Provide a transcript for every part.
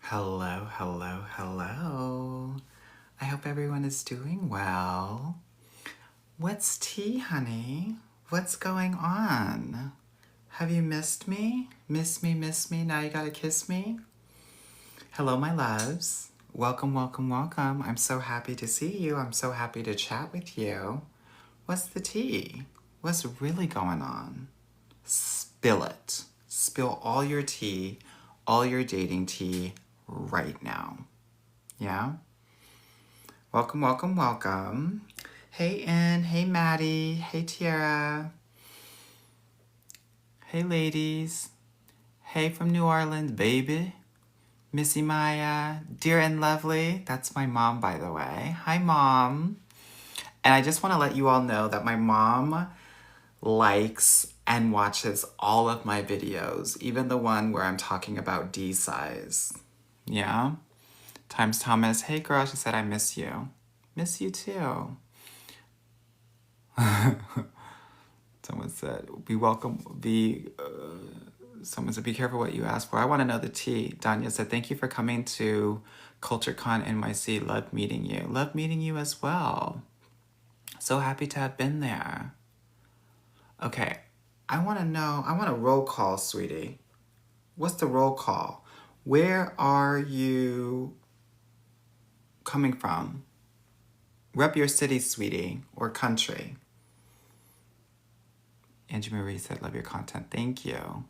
Hello, hello, hello. I hope everyone is doing well. What's tea, honey? What's going on? Have you missed me? Miss me, miss me, now you gotta kiss me? Hello, my loves. Welcome, welcome, welcome. I'm so happy to see you. I'm so happy to chat with you. What's the tea? What's really going on? Spill it. Spill all your tea, all your dating tea right now. Yeah? Welcome, welcome, welcome. Hey, Ann. Hey, Maddie. Hey, Tiara. Hey, ladies. Hey, from New Orleans, baby. Missy Maya. Dear and lovely. That's my mom, by the way. Hi, Mom. And I just want to let you all know that my mom likes and watches all of my videos, even the one where I'm talking about D size. Yeah? Times Thomas. Hey, girl. She said, I miss you. Miss you too. Someone said, someone said, be careful what you ask for. I want to know the tea. Danya said, thank you for coming to CultureCon NYC. Love meeting you. Love meeting you as well. So happy to have been there. Okay, I want a roll call, sweetie. What's the roll call? Where are you coming from? Rep your city, sweetie, or country. Angie Marie said, love your content. Thank you.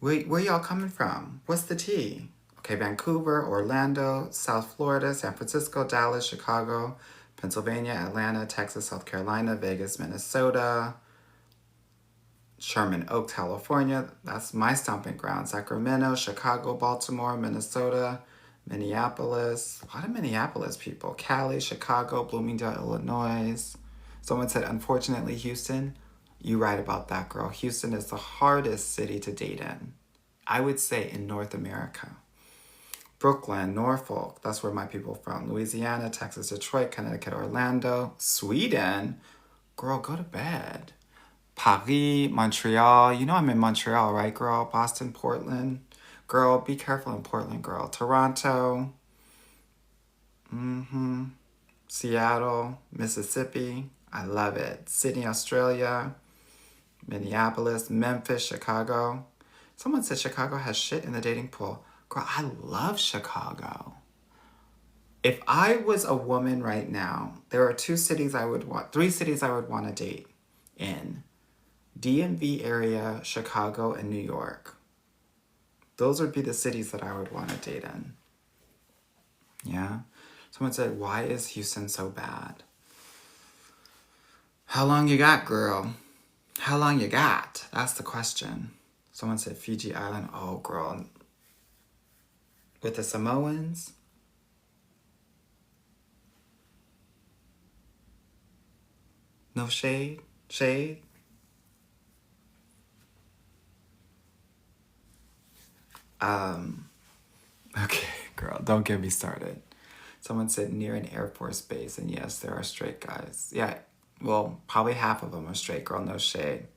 Where y'all coming from? What's the tea? Okay, Vancouver, Orlando, South Florida, San Francisco, Dallas, Chicago, Pennsylvania, Atlanta, Texas, South Carolina, Vegas, Minnesota, Sherman Oaks, California. That's my stomping ground. Sacramento, Chicago, Baltimore, Minnesota, Minneapolis. A lot of Minneapolis people. Cali, Chicago, Bloomingdale, Illinois. Someone said, unfortunately, Houston. You right about that, girl. Houston is the hardest city to date in. I would say in North America. Brooklyn, Norfolk, that's where my people are from. Louisiana, Texas, Detroit, Connecticut, Orlando, Sweden. Girl, go to bed. Paris, Montreal. You know I'm in Montreal, right, girl? Boston, Portland. Girl, be careful in Portland, girl. Toronto. Seattle, Mississippi. I love it. Sydney, Australia. Minneapolis, Memphis, Chicago. Someone said Chicago has shit in the dating pool. Girl, I love Chicago. If I was a woman right now, there are three cities I would want to date in. DMV area, Chicago, and New York. Those would be the cities that I would want to date in. Yeah? Someone said, why is Houston so bad? How long you got, girl? How long you got? That's the question. Someone said Fiji Island. Oh, girl. With the Samoans? No shade? Shade? Okay, girl, don't get me started. Someone said near an Air Force base, and yes, there are straight guys. Yeah, well, probably half of them are straight, girl, no shade.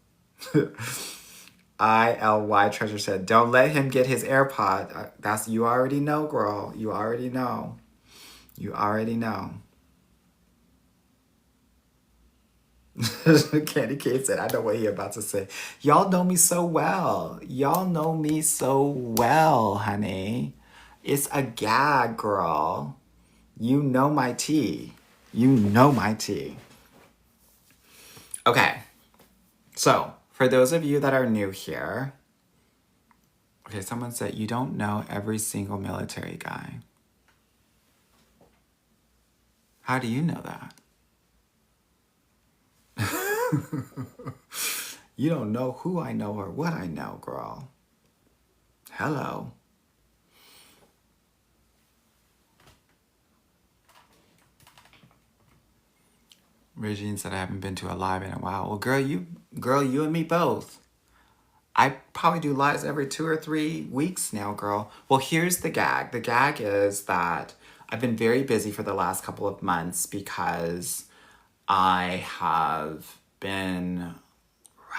ILY Treasure said, don't let him get his AirPod. That's, you already know, girl. You already know. You already know. Candy Kate said, I know what he about to say. Y'all know me so well. Y'all know me so well, honey. It's a gag, girl. You know my tea. You know my tea. Okay. So, for those of you that are new here, okay, someone said you don't know every single military guy. How do you know that? You don't know who I know or what I know, girl. Hello. Regine said I haven't been to a live in a while. Well, girl, you and me both. I probably do lives every 2 or 3 weeks now, girl. Well, here's the gag. The gag is that I've been very busy for the last couple of months because I have been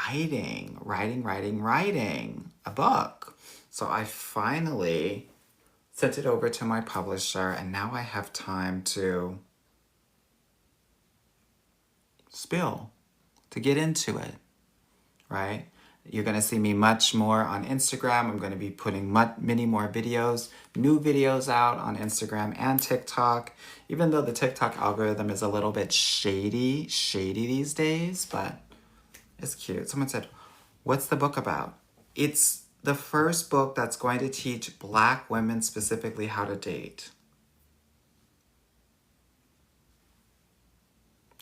writing a book. So I finally sent it over to my publisher, and now I have time to spill, to get into it, right? You're going to see me much more on Instagram. I'm going to be putting many more videos, new videos out on Instagram and TikTok, even though the TikTok algorithm is a little bit shady these days, but it's cute. Someone said, what's the book about? It's the first book that's going to teach Black women specifically how to date.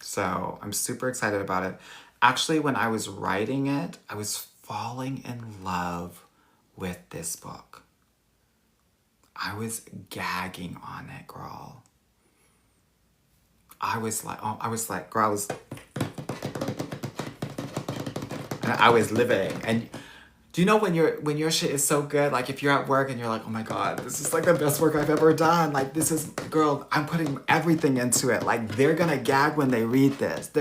So I'm super excited about it. Actually, when I was writing it, I was falling in love with this book. I was gagging on it, girl. I was like, girl, I was living. And do you know when your shit is so good, like if you're at work and you're like, oh my God, this is like the best work I've ever done. Like this is, girl, I'm putting everything into it. Like they're gonna gag when they read this.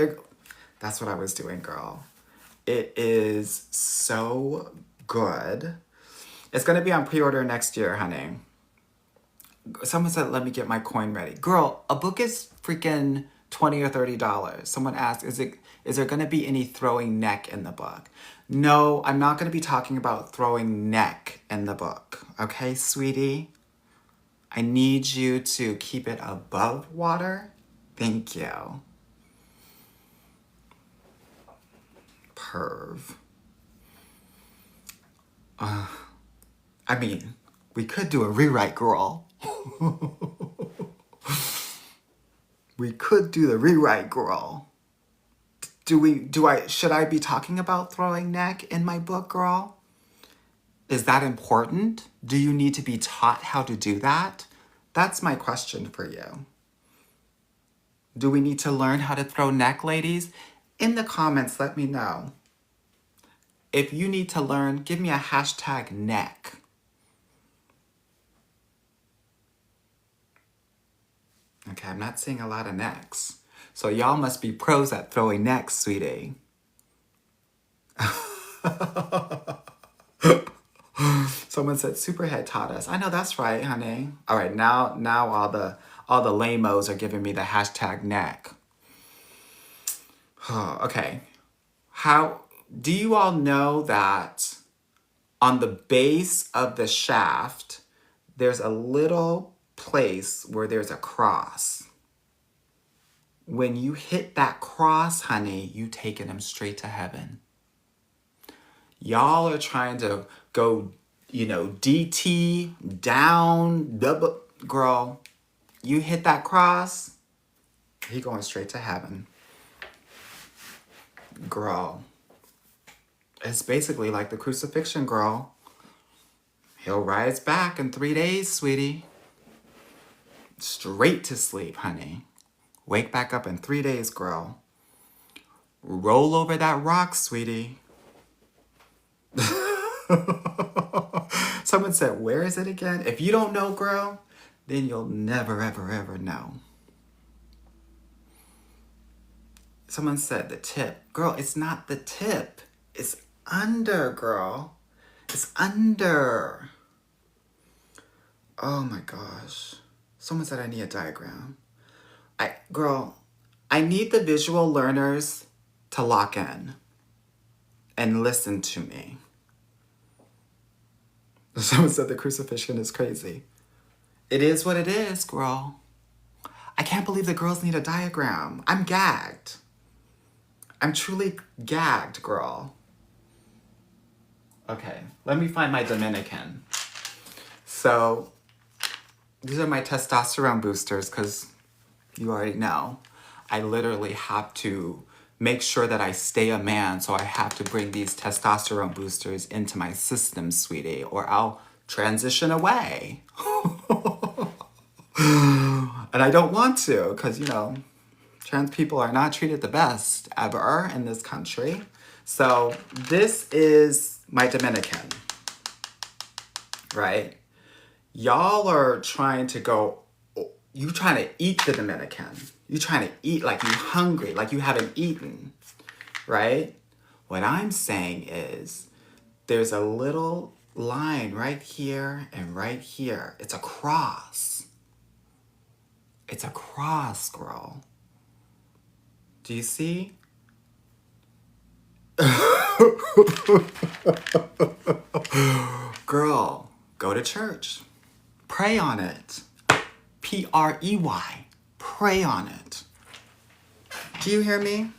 That's what I was doing, girl. It is so good. It's gonna be on pre-order next year, honey. Someone said, let me get my coin ready. Girl, a book is freaking $20 or $30. Someone asked, is there gonna be any throwing neck in the book? No, I'm not gonna be talking about throwing neck in the book. Okay, sweetie? I need you to keep it above water. Thank you. Perv. I mean, we could do a rewrite, girl. We could do the rewrite, girl. Should I be talking about throwing neck in my book, girl? Is that important? Do you need to be taught how to do that? That's my question for you. Do we need to learn how to throw neck, ladies? In the comments, let me know. If you need to learn, give me a hashtag neck. Okay, I'm not seeing a lot of necks. So y'all must be pros at throwing necks, sweetie. Someone said Superhead taught us. I know that's right, honey. All right, now all the lame-os are giving me the hashtag neck. Okay. How do you all know that on the base of the shaft, there's a little place where there's a cross? When you hit that cross, honey, you taking them straight to heaven. Y'all are trying to go, DT, down, double. Girl, you hit that cross, he going straight to heaven. Girl. It's basically like the crucifixion, girl. He'll rise back in 3 days, sweetie. Straight to sleep, honey. Wake back up in 3 days, girl. Roll over that rock, sweetie. Someone said, where is it again? If you don't know, girl, then you'll never, ever, ever know. Someone said the tip. Girl, it's not the tip. It's under, girl. It's under. Oh my gosh. Someone said I need a diagram. Girl, I need the visual learners to lock in and listen to me. Someone said the crucifixion is crazy. It is what it is, girl. I can't believe the girls need a diagram. I'm gagged. I'm truly gagged, girl. Okay, let me find my Dominican. So, these are my testosterone boosters because you already know. I literally have to make sure that I stay a man, so I have to bring these testosterone boosters into my system, sweetie, or I'll transition away. And I don't want to because, trans people are not treated the best ever in this country. So this is my Dominican, right? Y'all are trying to go, you trying to eat the Dominican. You trying to eat like you hungry, like you haven't eaten, right? What I'm saying is there's a little line right here and right here. It's a cross. It's a cross, girl. Do you see? Girl, go to church. Pray on it. P-R-E-Y. Pray on it. Do you hear me?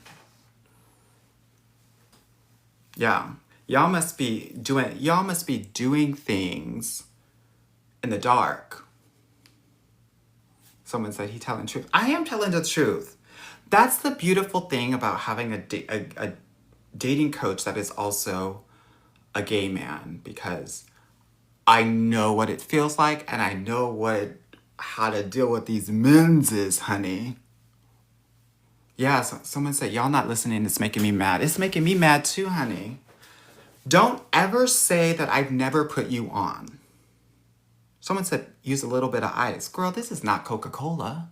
Yeah. Y'all must be doing things in the dark. Someone said he telling truth. I am telling the truth. That's the beautiful thing about having a dating coach that is also a gay man, because I know what it feels like and I know how to deal with these menses, honey. Yeah, so someone said, y'all not listening, it's making me mad. It's making me mad too, honey. Don't ever say that I've never put you on. Someone said, use a little bit of ice. Girl, this is not Coca-Cola.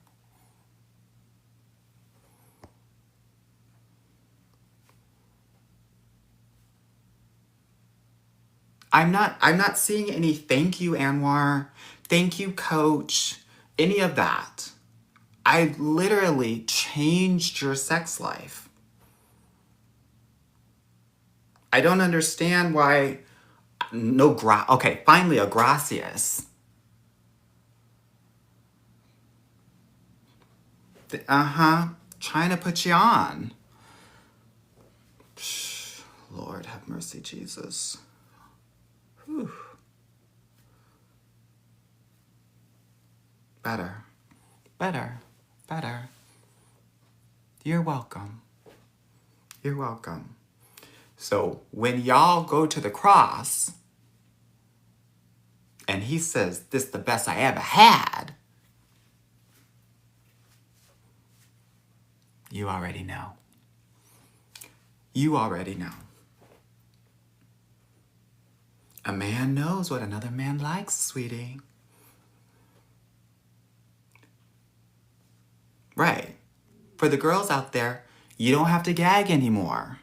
I'm not seeing any thank you, Anwar. Thank you, coach. Any of that. I literally changed your sex life. I don't understand why okay, finally a gracias. Trying to put you on. Lord have mercy, Jesus. Whew. Better. You're welcome. You're welcome. So when y'all go to the cross and he says, this is the best I ever had, you already know. You already know. A man knows what another man likes, sweetie. Right. For the girls out there, you don't have to gag anymore.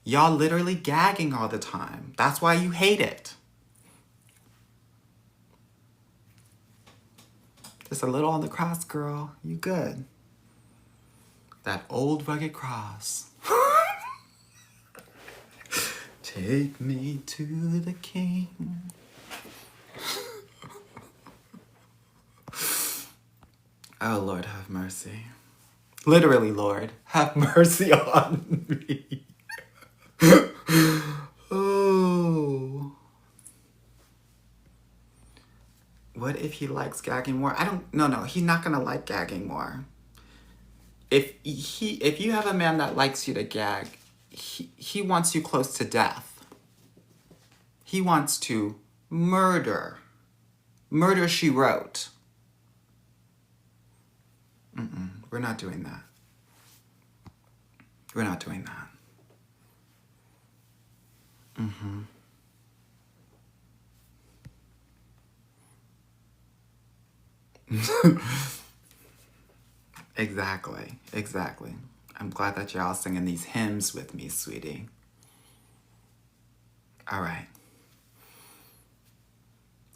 Y'all literally gagging all the time. That's why you hate it. Just a little on the cross, girl. You good. That old rugged cross. Take me to the King. Oh, Lord, have mercy. Literally, Lord, have mercy on me. Oh. What if he likes gagging more? No, he's not gonna like gagging more. If you have a man that likes you to gag, he wants you close to death. He wants to murder. Murder, she wrote. We're not doing that. We're not doing that. Exactly. I'm glad that you're all singing these hymns with me, sweetie. All right.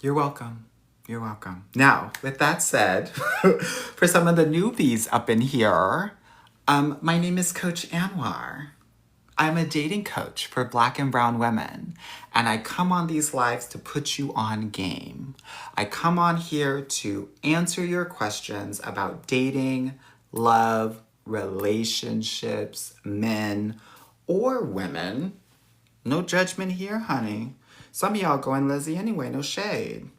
You're welcome. You're welcome. Now, with that said, for some of the newbies up in here, my name is Coach Anwar. I'm a dating coach for Black and brown women, and I come on these lives to put you on game. I come on here to answer your questions about dating, love, relationships, men, or women. No judgment here, honey. Some of y'all going Lizzie anyway, no shade.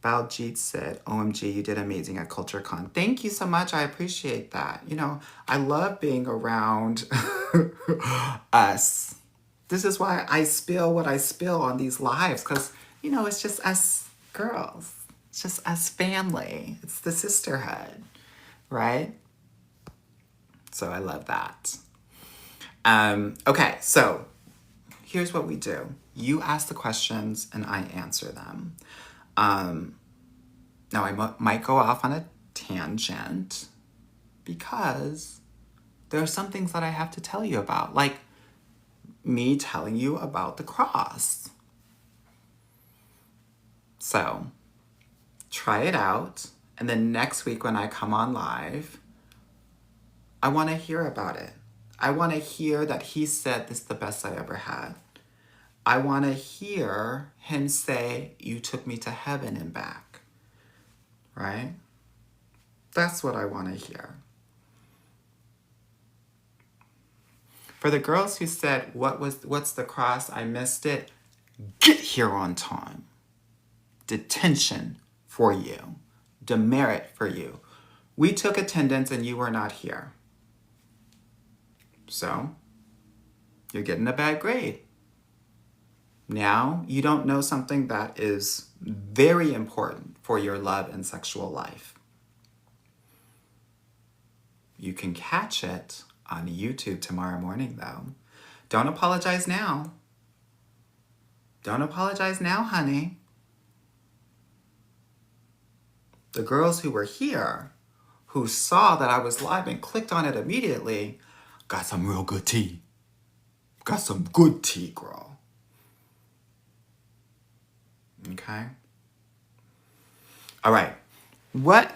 Baljit said, OMG, you did amazing at CultureCon. Thank you so much. I appreciate that. You know, I love being around us. This is why I spill what I spill on these lives, because, you know, it's just us girls. It's just us family. It's the sisterhood, right? So I love that. Okay, so here's what we do. You ask the questions and I answer them. Now, I might go off on a tangent because there are some things that I have to tell you about, like me telling you about the cross. So try it out. And then next week when I come on live, I want to hear about it. I want to hear that he said this is the best I ever had. I want to hear him say, you took me to heaven and back. Right? That's what I want to hear. For the girls who said, what's the cross? I missed it. Get here on time. Detention for you. Demerit for you. We took attendance and you were not here. So, you're getting a bad grade. Now, you don't know something that is very important for your love and sexual life. You can catch it on YouTube tomorrow morning, though. Don't apologize now. Don't apologize now, honey. The girls who were here, who saw that I was live and clicked on it immediately, got some real good tea. Got some good tea, girl. Okay? All right. What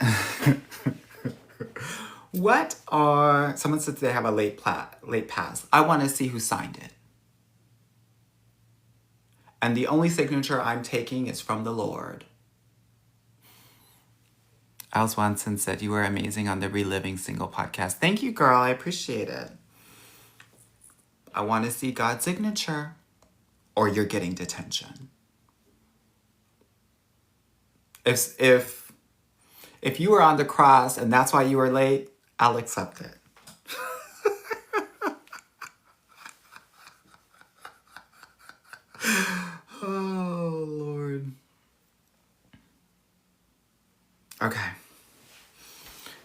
are, someone said they have a late pass. I want to see who signed it. And the only signature I'm taking is from the Lord. Al Swanson said, you were amazing on the Reliving Single podcast. Thank you, girl. I appreciate it. I want to see God's signature or you're getting detention. If you were on the cross and that's why you were late, I'll accept it. Oh, Lord. Okay.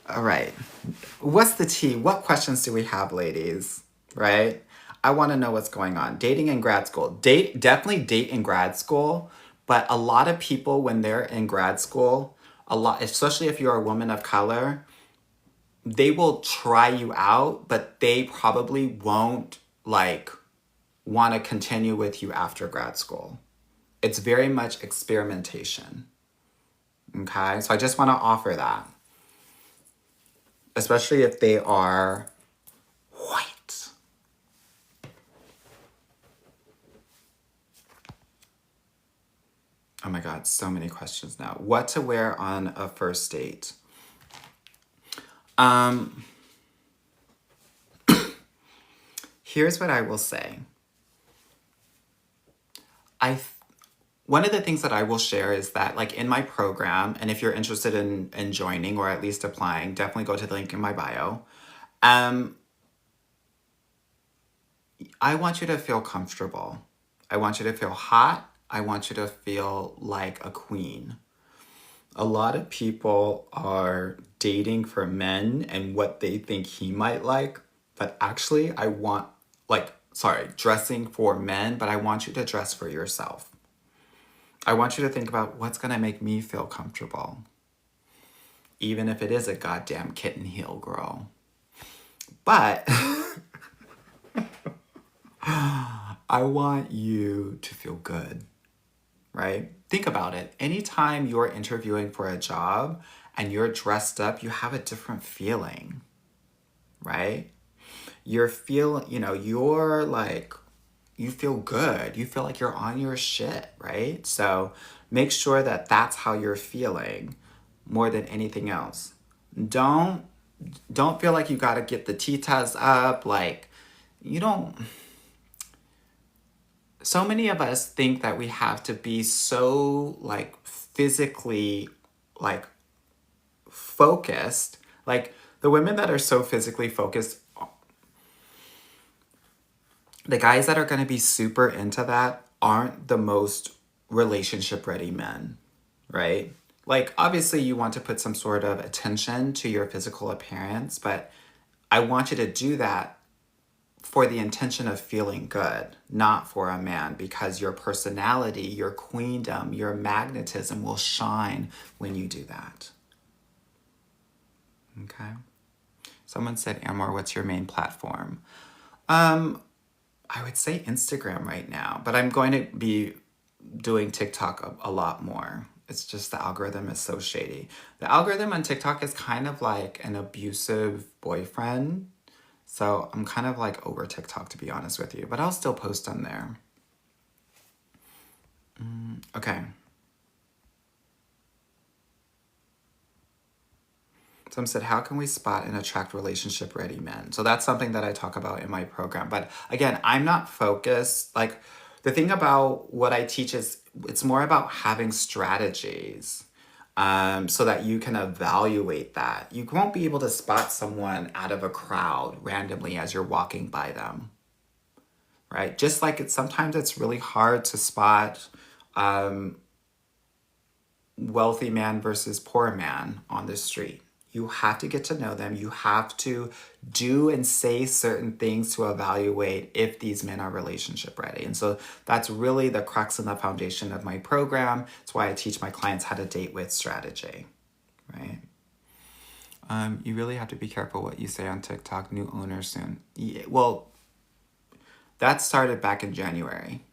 All right. What's the tea? What questions do we have, ladies? Right? I want to know what's going on. Dating in grad school. Definitely date in grad school. But a lot of people, when they're in grad school, especially if you're a woman of color, they will try you out, but they probably won't want to continue with you after grad school. It's very much experimentation. Okay? So I just want to offer that. Especially if they are white. Oh my God, so many questions now. What to wear on a first date? Here's what I will say. One of the things that I will share is that, in my program, and if you're interested in joining or at least applying, definitely go to the link in my bio. I want you to feel comfortable. I want you to feel hot. I want you to feel like a queen. A lot of people are dating for men and what they think he might like, but actually I want, dressing for men, but I want you to dress for yourself. I want you to think about what's going to make me feel comfortable. Even if it is a goddamn kitten heel, girl. But I want you to feel good, right? Think about it. Anytime you're interviewing for a job and you're dressed up, you have a different feeling, right? You feel good. You feel like you're on your shit, right? So make sure that that's how you're feeling more than anything else. Don't feel like you got to get the titas up. So many of us think that we have to be so physically focused. The women that are so physically focused, the guys that are going to be super into that aren't the most relationship ready men, right? Obviously you want to put some sort of attention to your physical appearance, but I want you to do that for the intention of feeling good, not for a man, because your personality, your queendom, your magnetism will shine when you do that. Okay? Someone said, Amor, what's your main platform? I would say Instagram right now, but I'm going to be doing TikTok a lot more, It's just the algorithm is so shady. The algorithm on TikTok is kind of like an abusive boyfriend. So I'm kind of like over TikTok, to be honest with you. But I'll still post on there. Okay. Some said, how can we spot and attract relationship ready men? So that's something that I talk about in my program. But again, I'm not focused. Like, the thing about what I teach is it's more about having strategies, so that you can evaluate that. You won't be able to spot someone out of a crowd randomly as you're walking by them, right? Just like sometimes it's really hard to spot wealthy man versus poor man on the street. You have to get to know them. You have to do and say certain things to evaluate if these men are relationship ready. And so that's really the crux and the foundation of my program. It's why I teach my clients how to date with strategy, right? You really have to be careful what you say on TikTok. New owner soon. Yeah, well, that started back in January.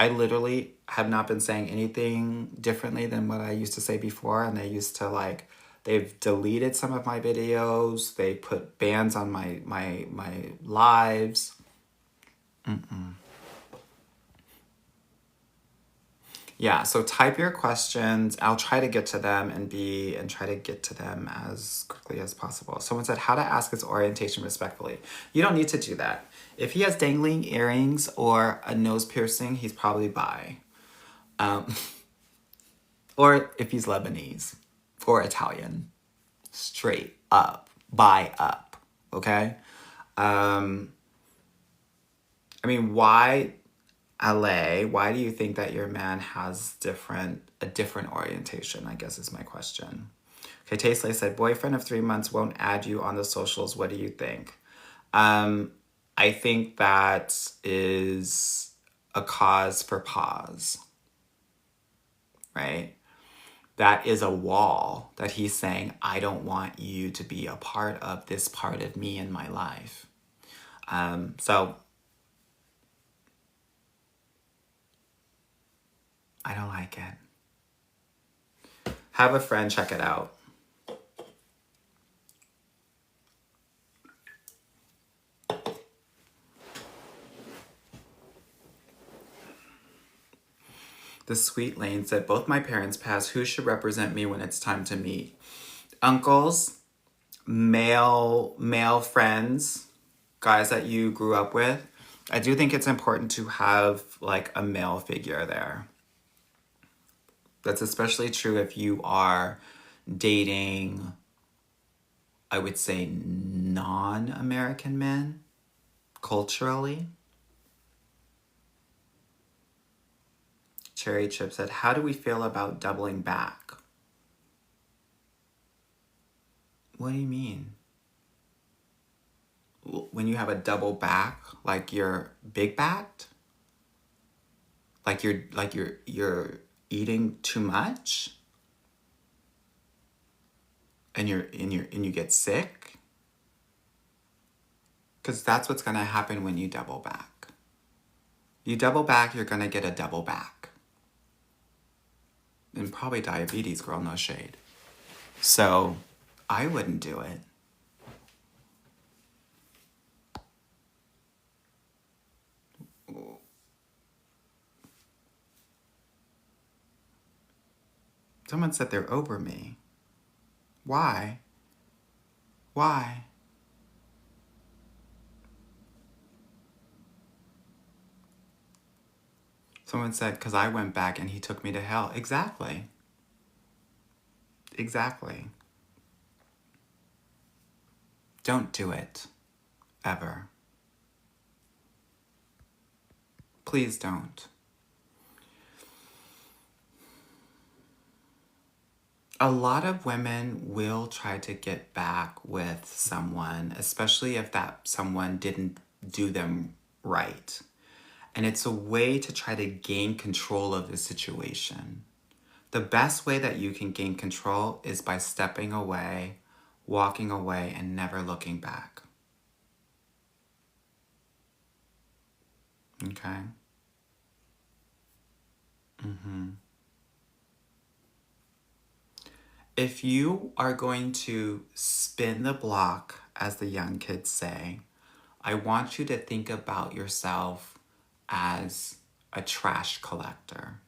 I literally have not been saying anything differently than what I used to say before. And they used to like, they've deleted some of my videos. They put bans on my lives. Yeah, so type your questions. I'll try to get to them and try to get to them as quickly as possible. Someone said how to ask his orientation respectfully. You don't need to do that. If he has dangling earrings or a nose piercing, he's probably bi. Or if he's Lebanese or Italian, straight up, bi up. Okay? I mean, why LA? Why do you think that your man has a different orientation, I guess is my question. Okay, Tasteley said, boyfriend of 3 months won't add you on the socials. What do you think? I think that is a cause for pause, right? That is a wall that he's saying, I don't want you to be a part of this part of me in my life. So I don't like it. Have a friend check it out. The Sweet Lane said, both my parents passed. Who should represent me when it's time to meet? Uncles, male friends, guys that you grew up with. I do think it's important to have like a male figure there. That's especially true if you are dating, I would say, non-American men culturally. Cherry Chip said, how do we feel about doubling back? What do you mean? When you have a double back, like you're big backed? Like you're eating too much? And you get sick? Because that's what's gonna happen when you double back. You double back, you're gonna get a double back. And probably diabetes, girl, no shade. So I wouldn't do it. Someone said they're over me. Why? Why? Someone said, because I went back and he took me to hell. Exactly. Exactly. Don't do it. Ever. Please don't. A lot of women will try to get back with someone, especially if that someone didn't do them right. And it's a way to try to gain control of the situation. The best way that you can gain control is by stepping away, walking away, and never looking back. Okay? if you are going to spin the block, as the young kids say, I want you to think about yourself as a trash collector.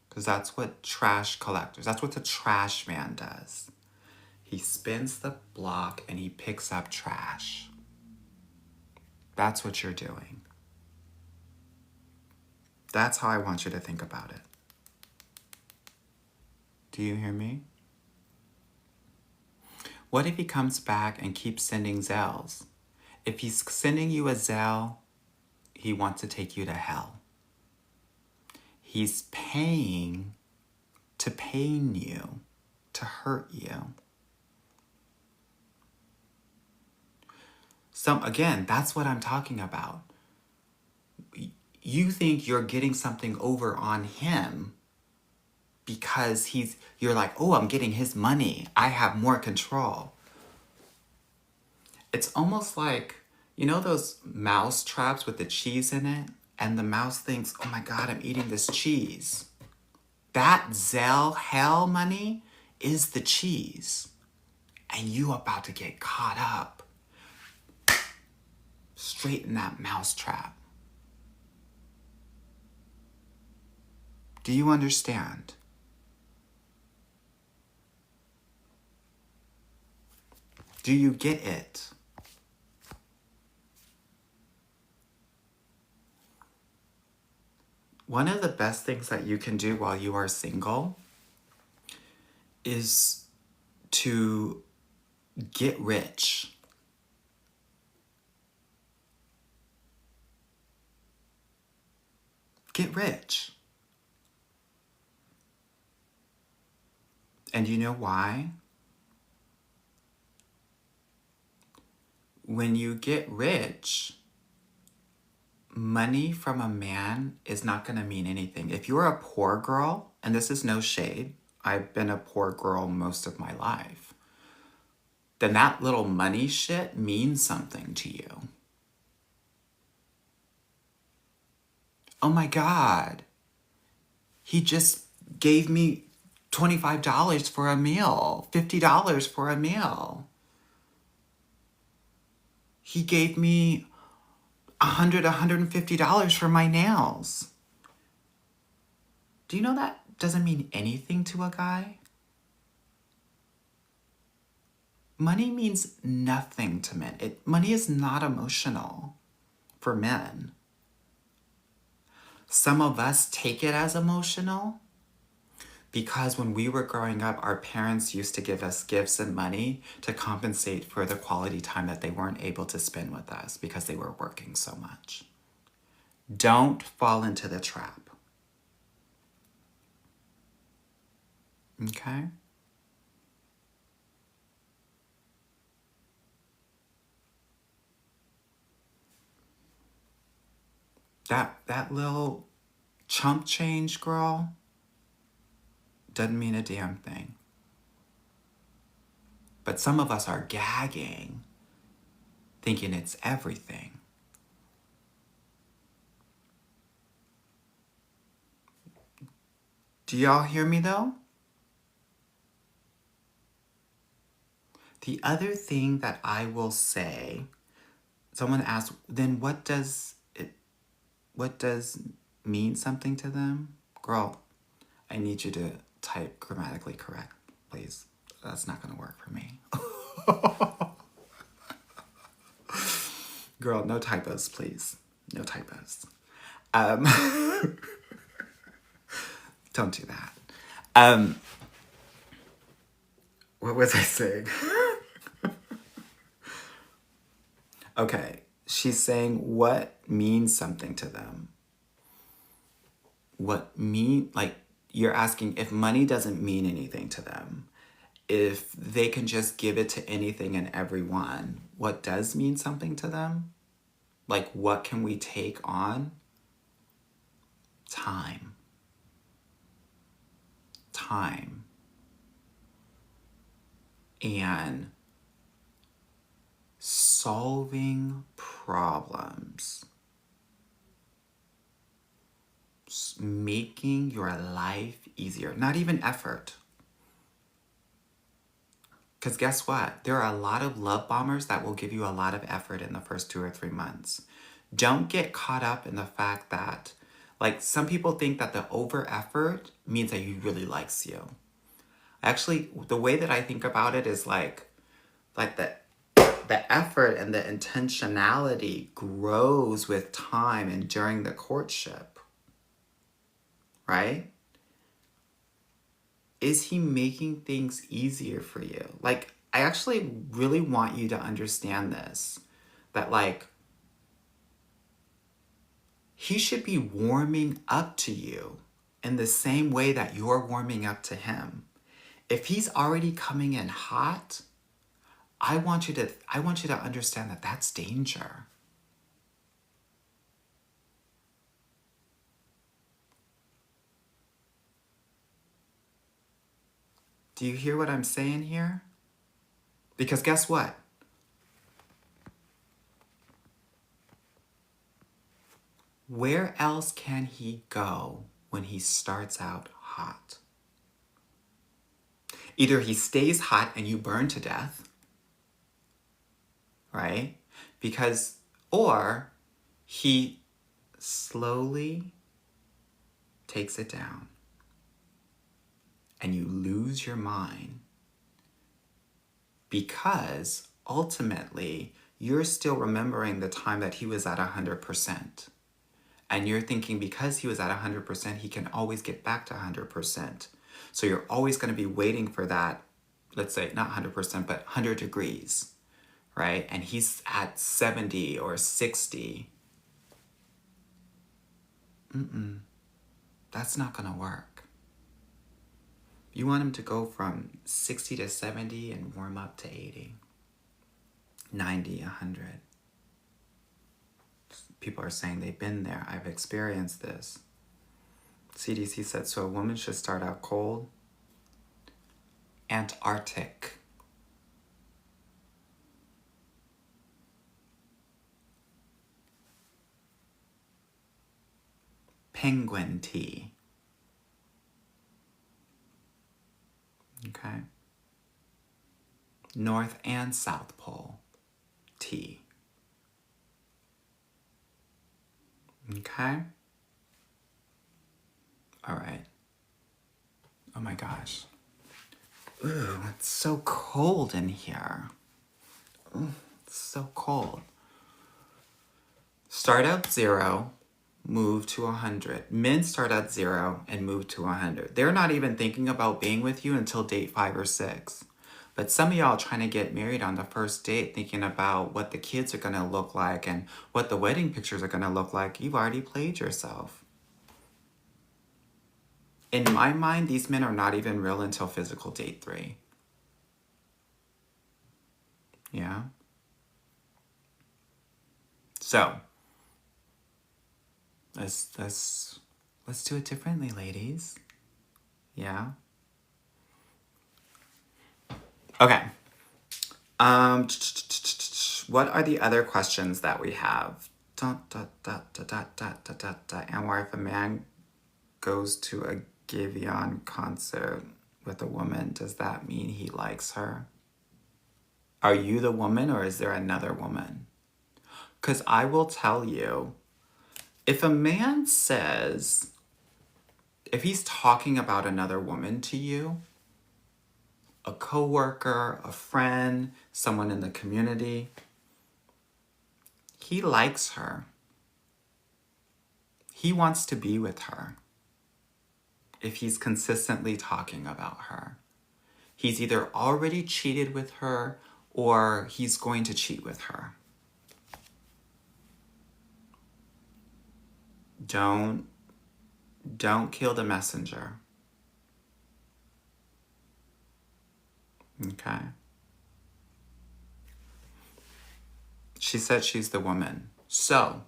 Because that's what that's what the trash man does. He spins the block and he picks up trash. That's what you're doing. That's how I want you to think about it. Do you hear me? What if he comes back and keeps sending Zelles? If he's sending you a Zelle, he wants to take you to hell. He's paying to pain you, to hurt you. Again, that's what I'm talking about. You think you're getting something over on him because you're like, oh, I'm getting his money. I have more control. It's almost like, you know those mouse traps with the cheese in it? And the mouse thinks, oh my God, I'm eating this cheese. That Zelle hell money is the cheese. And you about to get caught up straight in that mouse trap. Do you understand? Do you get it? One of the best things that you can do while you are single is to get rich. Get rich. And you know why? When you get rich, money from a man is not going to mean anything. If you're a poor girl, and this is no shade, I've been a poor girl most of my life, then that little money shit means something to you. Oh my God, he just gave me $25 for a meal, $50 for a meal. He gave me $150 for my nails. Do you know that doesn't mean anything to a guy? Money means nothing to men. Money is not emotional for men. Some of us take it as emotional because when we were growing up, our parents used to give us gifts and money to compensate for the quality time that they weren't able to spend with us because they were working so much. Don't fall into the trap. Okay? That little chump change, girl, doesn't mean a damn thing. But some of us are gagging, thinking it's everything. Do y'all hear me though? The other thing that I will say, someone asked, then what does mean something to them? Girl, I need you to type grammatically correct, please. That's not gonna work for me. Girl, no typos, please. No typos. Don't do that. What was I saying? Okay, she's saying what means something to them. You're asking if money doesn't mean anything to them, if they can just give it to anything and everyone, what does mean something to them? Like, what can we take on? Time. Time. And solving problems. Making your life easier. Not even effort. Because guess what? There are a lot of love bombers that will give you a lot of effort in the first 2 or 3 months. Don't get caught up in the fact that, like, some people think that the over effort means that he really likes you. Actually, the way that I think about it is like the effort and the intentionality grows with time and during the courtship, right? Is he making things easier for you? Like, I actually really want you to understand this, that like, he should be warming up to you in the same way that you're warming up to him. If he's already coming in hot, I want you to understand that that's danger. Do you hear what I'm saying here? Because guess what? Where else can he go when he starts out hot? Either he stays hot and you burn to death, right? Or he slowly takes it down and you lose your mind because ultimately you're still remembering the time that he was at 100%. And you're thinking because he was at 100%, he can always get back to 100%. So you're always going to be waiting for that, let's say not 100%, but 100 degrees, right? And he's at 70 or 60. That's not going to work. You want him to go from 60 to 70 and warm up to 80, 90, 100. People are saying they've been there. I've experienced this. CDC said, so a woman should start out cold. Antarctic. Penguin tea. Okay. North and South Pole tea. Okay. All right. Oh my gosh. Ooh, it's so cold in here. Ooh, it's so cold. Start at 0, move to 100. Men start at 0 and move to 100. They're not even thinking about being with you until date 5 or 6. But some of y'all trying to get married on the first date thinking about what the kids are going to look like and what the wedding pictures are going to look like. You've already played yourself. In my mind, these men are not even real until physical date 3. Yeah? So, let's do it differently, ladies. Yeah? Okay. What are the other questions that we have? And why if a man goes to a Giveon concert with a woman, does that mean he likes her? Are you the woman or is there another woman? Because I will tell you, if a man says, if he's talking about another woman to you, a coworker, a friend, someone in the community, he likes her. He wants to be with her. If he's consistently talking about her, he's either already cheated with her or he's going to cheat with her. Don't kill the messenger. Okay. She said she's the woman. So,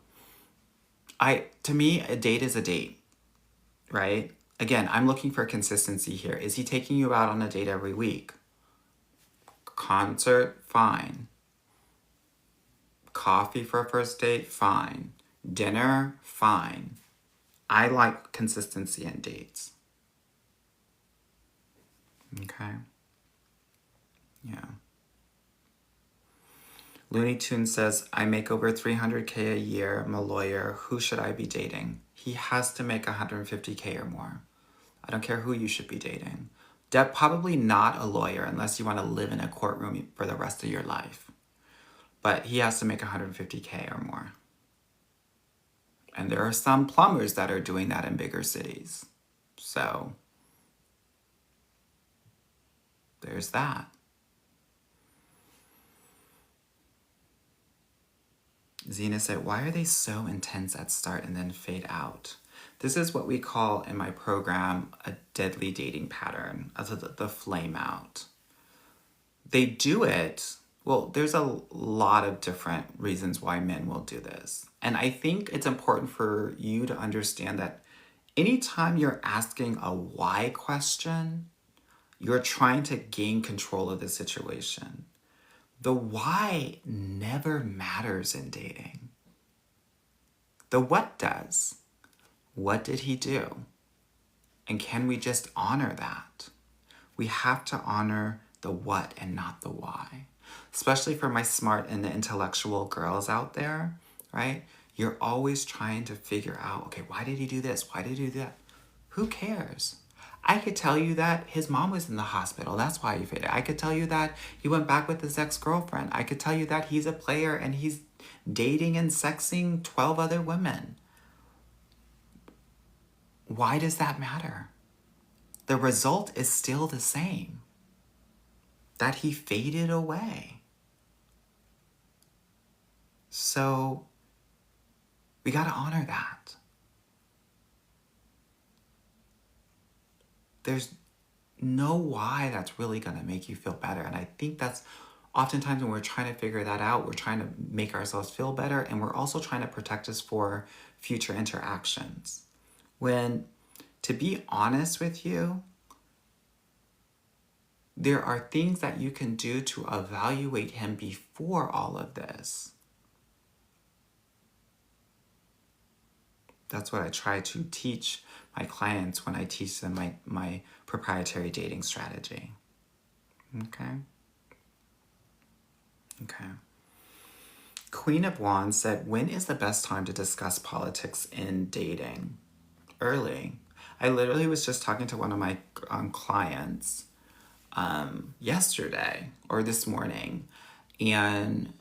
to me, a date is a date, right? Again, I'm looking for consistency here. Is he taking you out on a date every week? Concert, fine. Coffee for a first date, fine. Dinner, fine. I like consistency in dates. Okay? Yeah. Looney Tune says, I make over 300K a year. I'm a lawyer. Who should I be dating? He has to make 150K or more. I don't care who you should be dating. Probably not a lawyer unless you want to live in a courtroom for the rest of your life. But he has to make 150K or more. And there are some plumbers that are doing that in bigger cities. So there's that. Zena said, why are they so intense at start and then fade out? This is what we call in my program a deadly dating pattern, the flame out. They do it, well, there's a lot of different reasons why men will do this. And I think it's important for you to understand that anytime you're asking a why question, you're trying to gain control of the situation. The why never matters in dating. The what does. What did he do? And can we just honor that? We have to honor the what and not the why. Especially for my smart and intellectual girls out there, right? You're always trying to figure out, okay, why did he do this? Why did he do that? Who cares? I could tell you that his mom was in the hospital. That's why he faded. I could tell you that he went back with his ex-girlfriend. I could tell you that he's a player and he's dating and sexing 12 other women. Why does that matter? The result is still the same. That he faded away. So we got to honor that. There's no why that's really going to make you feel better. And I think that's oftentimes when we're trying to figure that out, we're trying to make ourselves feel better, and we're also trying to protect us for future interactions. When, to be honest with you, there are things that you can do to evaluate him before all of this. That's what I try to teach my clients when I teach them my proprietary dating strategy. Okay? Okay. Queen of Wands said, when is the best time to discuss politics in dating? Early. I literally was just talking to one of my clients yesterday or this morning, and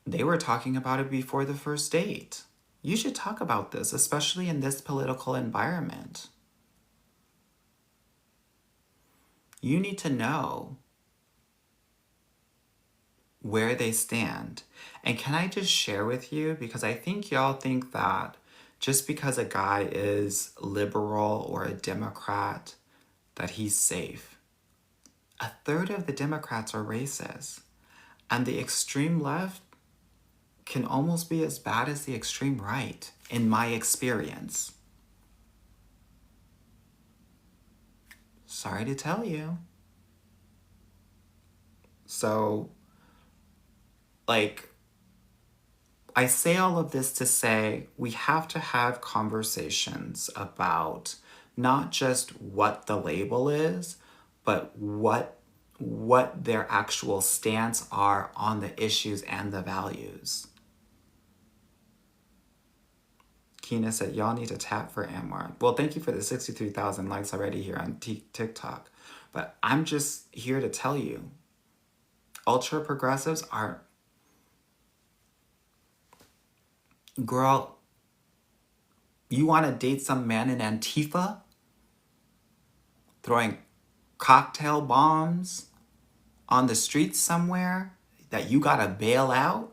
they were talking about it before the first date. You should talk about this, especially in this political environment. You need to know where they stand. And can I just share with you, because I think y'all think that just because a guy is liberal or a Democrat, that he's safe. A third of the Democrats are racist. And the extreme left can almost be as bad as the extreme right, in my experience. Sorry to tell you. So, I say all of this to say we have to have conversations about not just what the label is, but what their actual stance are on the issues and the values. Keena said, y'all need to tap for Anwar. Well, thank you for the 63,000 likes already here on TikTok. But I'm just here to tell you, ultra progressives are, girl, you want to date some man in Antifa? Throwing cocktail bombs on the streets somewhere that you gotta bail out?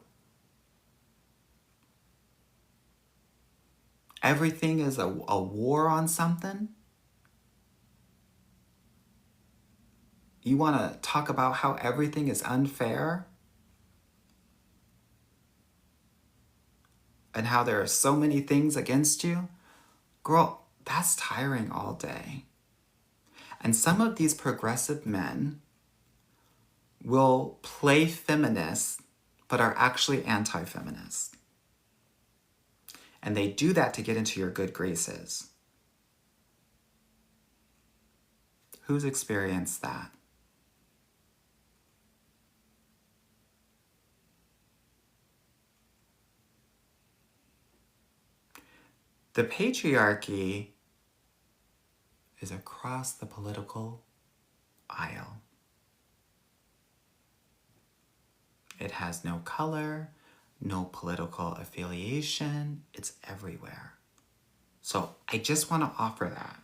Everything is a war on something? You want to talk about how everything is unfair? And how there are so many things against you? Girl, that's tiring all day. And some of these progressive men will play feminists, but are actually anti-feminist. And they do that to get into your good graces. Who's experienced that? The patriarchy is across the political aisle. It has no color, no political affiliation. It's everywhere. So I just want to offer that.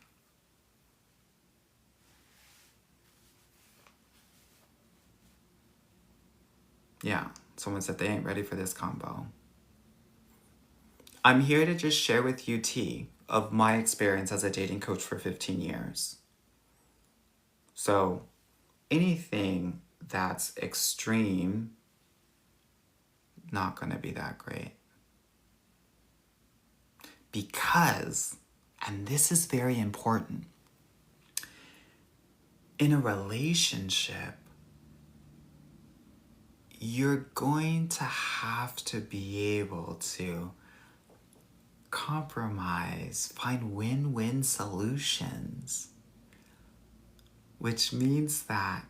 Yeah, someone said they ain't ready for this combo. I'm here to just share with you tea of my experience as a dating coach for 15 years. So anything that's extreme, not going to be that great. Because, and this is very important, in a relationship, you're going to have to be able to compromise, find win-win solutions, which means that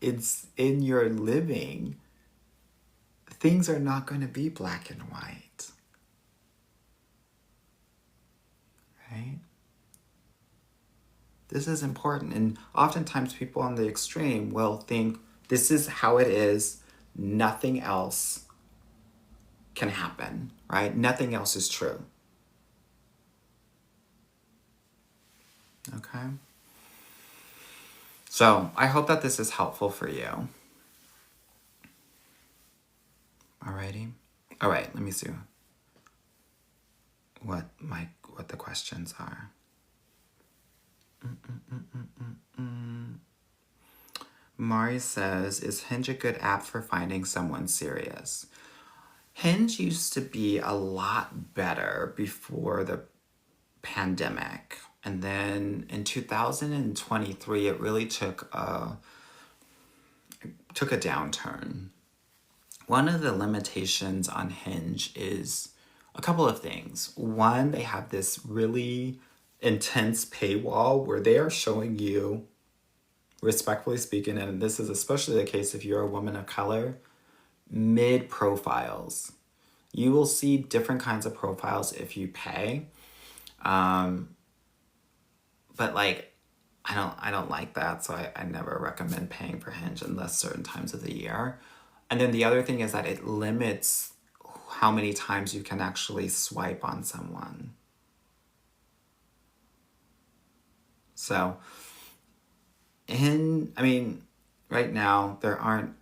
it's in your living, things are not going to be black and white, right? This is important, and oftentimes people on the extreme will think this is how it is, nothing else can happen, right? Nothing else is true. Okay? So I hope that this is helpful for you. Alrighty? All right, let me see what the questions are. Mari says, is Hinge a good app for finding someone serious? Hinge used to be a lot better before the pandemic. And then in 2023, it really took a downturn. One of the limitations on Hinge is a couple of things. One, they have this really intense paywall where they are showing you, respectfully speaking, and this is especially the case if you're a woman of color, mid profiles. You will see different kinds of profiles if you pay. But like, I don't like that, so I never recommend paying for Hinge unless certain times of the year. And then the other thing is that it limits how many times you can actually swipe on someone. So, right now, there aren't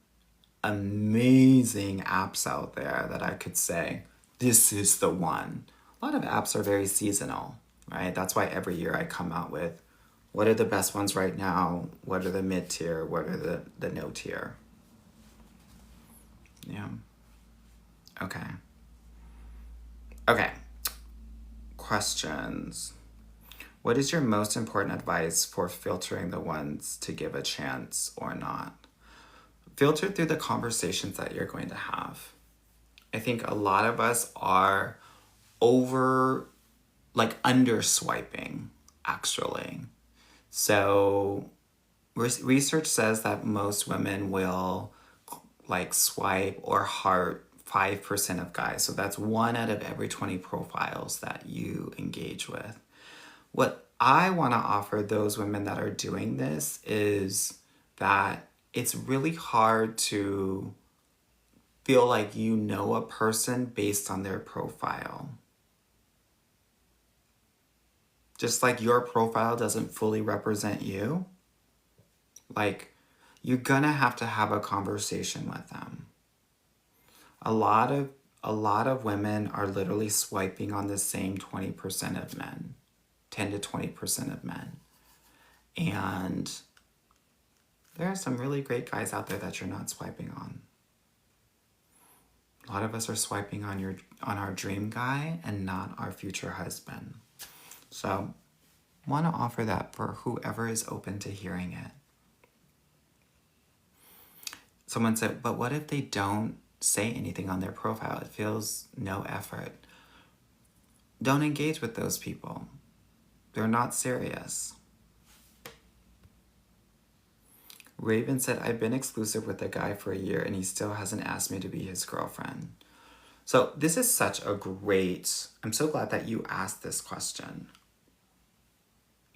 amazing apps out there that I could say, this is the one. A lot of apps are very seasonal, right? That's why every year I come out with, what are the best ones right now? What are the mid-tier? What are the no-tier? Yeah. Okay. Questions. What is your most important advice for filtering the ones to give a chance or not? Filter through the conversations that you're going to have. I think a lot of us are under swiping, actually. So research says that most women will swipe or heart 5% of guys. So that's 1 out of every 20 profiles that you engage with. What I want to offer those women that are doing this is that it's really hard to feel like you know a person based on their profile. Just like your profile doesn't fully represent you, you're gonna have to have a conversation with them. A lot of women are literally swiping on the same 20% of men, 10 to 20% of men. And there are some really great guys out there that you're not swiping on. A lot of us are swiping on our dream guy and not our future husband. So, want to offer that for whoever is open to hearing it. Someone said, but what if they don't say anything on their profile? It feels no effort. Don't engage with those people. They're not serious. Raven said, I've been exclusive with a guy for a year and he still hasn't asked me to be his girlfriend. So this is such a great, I'm so glad that you asked this question.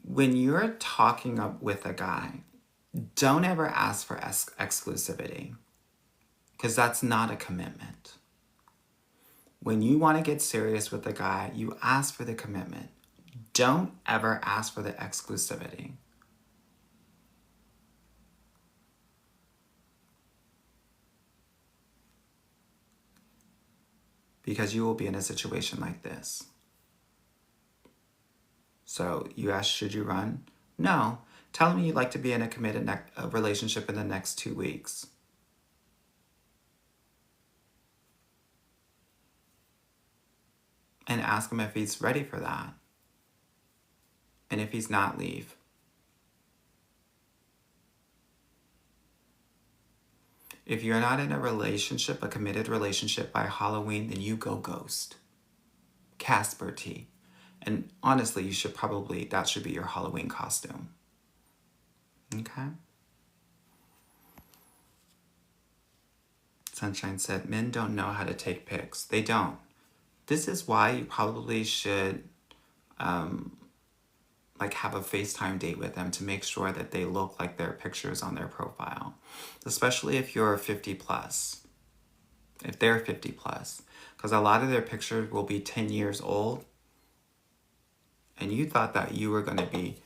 When you're talking up with a guy, don't ever ask for exclusivity, because that's not a commitment. When you want to get serious with a guy, you ask for the commitment. Don't ever ask for the exclusivity. Because you will be in a situation like this. So you ask, should you run? No. Tell me you'd like to be in a committed relationship in the next 2 weeks. And ask him if he's ready for that. And if he's not, leave. If you're not in a relationship, a committed relationship by Halloween, then you go ghost. Casper T. And honestly, that should be your Halloween costume. Okay? Sunshine said, men don't know how to take pics. They don't. This is why you probably should have a FaceTime date with them to make sure that they look like their pictures on their profile. Especially if you're 50 plus. If they're 50 plus. Because a lot of their pictures will be 10 years old. And you thought that you were going to be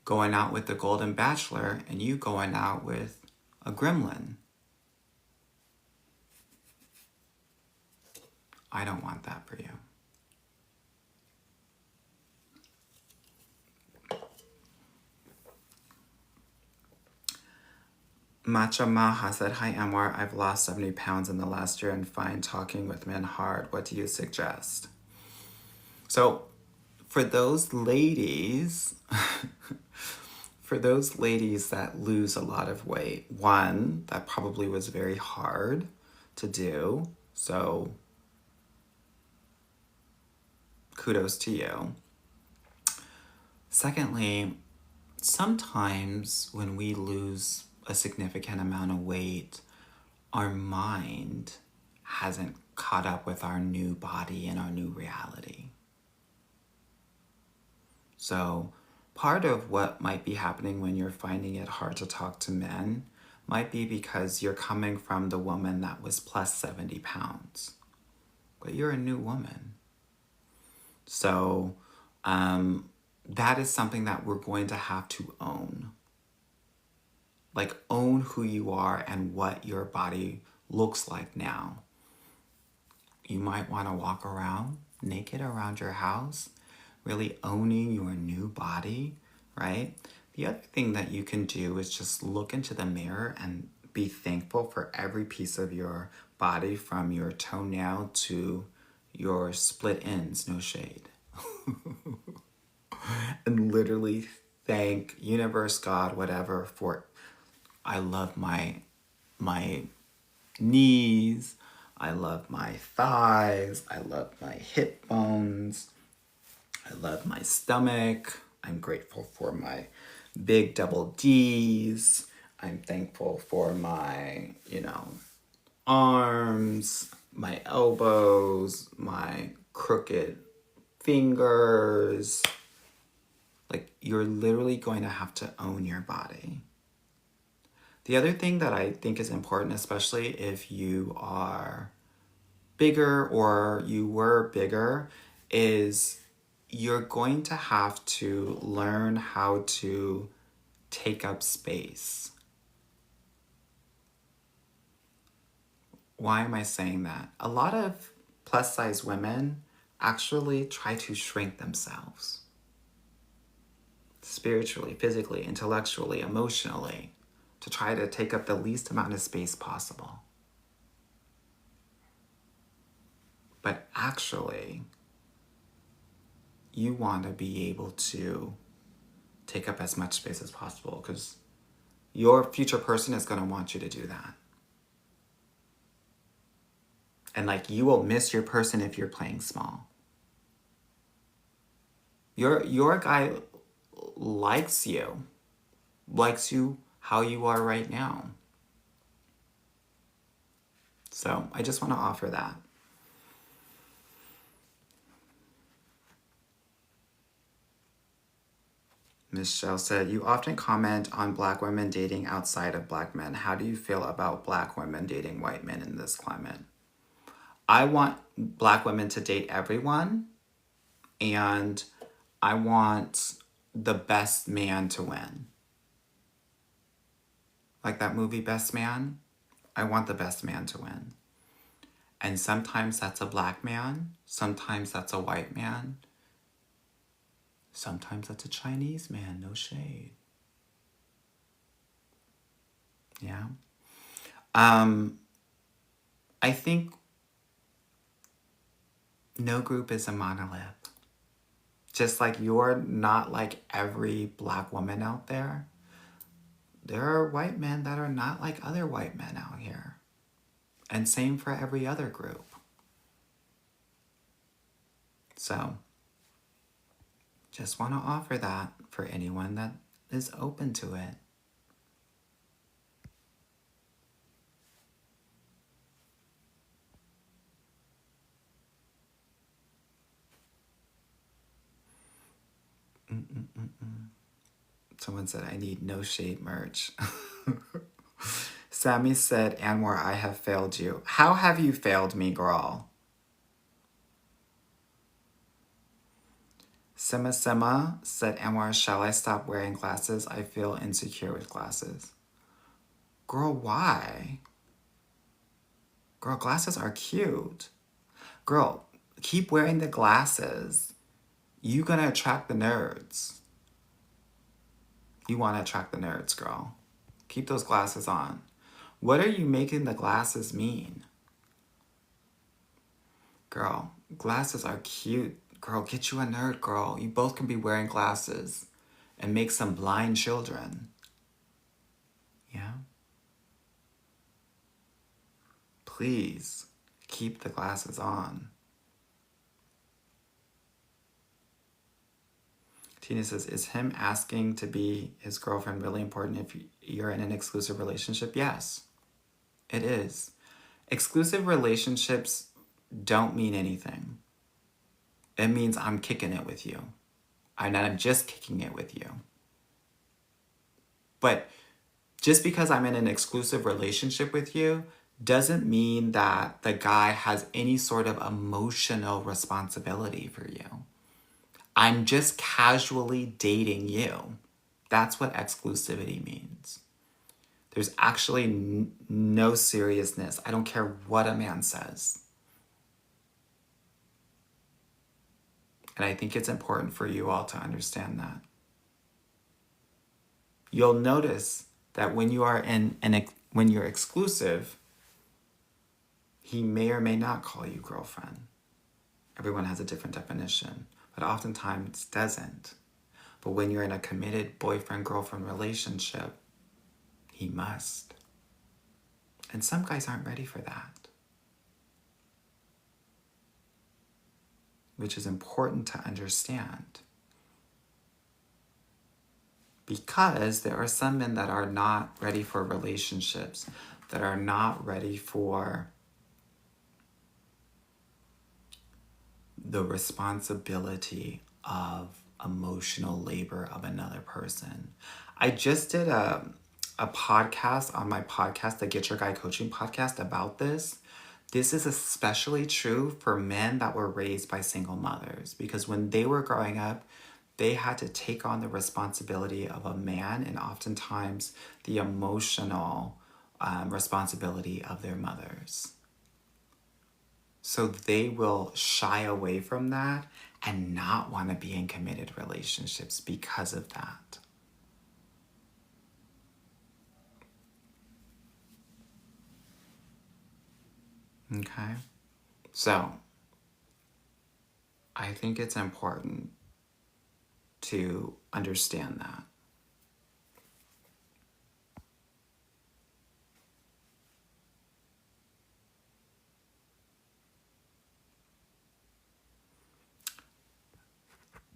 going out with the Golden Bachelor and you going out with a gremlin. I don't want that for you. Matcha Maha said, hi Anwar, I've lost 70 pounds in the last year and find talking with men hard. What do you suggest? So for those ladies, that lose a lot of weight, one, that probably was very hard to do. So kudos to you. Secondly, sometimes when we lose a significant amount of weight, our mind hasn't caught up with our new body and our new reality. So part of what might be happening when you're finding it hard to talk to men might be because you're coming from the woman that was plus 70 pounds. But you're a new woman. So that is something that we're going to have to own. Own who you are and what your body looks like now. You might want to walk around naked around your house, really owning your new body, right? The other thing that you can do is just look into the mirror and be thankful for every piece of your body, from your toenail to your split ends, no shade. And literally thank universe, God, whatever, for I love my knees, I love my thighs, I love my hip bones, I love my stomach, I'm grateful for my big double D's, I'm thankful for my, arms, my elbows, my crooked fingers. You're literally going to have to own your body. The other thing that I think is important, especially if you are bigger or you were bigger, is you're going to have to learn how to take up space. Why am I saying that? A lot of plus size women actually try to shrink themselves. Spiritually, physically, intellectually, emotionally, to try to take up the least amount of space possible. But actually, you want to be able to take up as much space as possible, because your future person is going to want you to do that. And you will miss your person if you're playing small. Your guy likes you how you are right now. So I just want to offer that. Michelle said, you often comment on black women dating outside of black men. How do you feel about black women dating white men in this climate? I want black women to date everyone, and I want the best man to win. Like that movie, Best Man? I want the best man to win. And sometimes that's a black man. Sometimes that's a white man. Sometimes that's a Chinese man. No shade. Yeah. I think no group is a monolith. Just like you're not like every black woman out there, there are white men that are not like other white men out here. And same for every other group. So, just want to offer that for anyone that is open to it. Someone said, I need no shade merch. Sammy said, Anwar, I have failed you. How have you failed me, girl? Sema said, Anwar, shall I stop wearing glasses? I feel insecure with glasses. Girl, why? Girl, glasses are cute. Girl, keep wearing the glasses. You gonna attract the nerds. You want to attract the nerds, girl. Keep those glasses on. What are you making the glasses mean? Girl, glasses are cute. Girl, get you a nerd, girl. You both can be wearing glasses and make some blind children. Yeah? Please, keep the glasses on. Tina says, is him asking to be his girlfriend really important if you're in an exclusive relationship? Yes, it is. Exclusive relationships don't mean anything. It means I'm kicking it with you. I'm just kicking it with you. But just because I'm in an exclusive relationship with you doesn't mean that the guy has any sort of emotional responsibility for you. I'm just casually dating you. That's what exclusivity means. There's actually no seriousness. I don't care what a man says. And I think it's important for you all to understand that. You'll notice that when you are when you're exclusive, he may or may not call you girlfriend. Everyone has a different definition, but oftentimes doesn't. But when you're in a committed boyfriend-girlfriend relationship, he must. And some guys aren't ready for that, which is important to understand. Because there are some men that are not ready for relationships, that are not ready for the responsibility of emotional labor of another person. I just did a podcast on my podcast, the Get Your Guy Coaching podcast, about this. This is especially true for men that were raised by single mothers, because when they were growing up, they had to take on the responsibility of a man and oftentimes the emotional responsibility of their mothers. So they will shy away from that and not want to be in committed relationships because of that. Okay? So, I think it's important to understand that.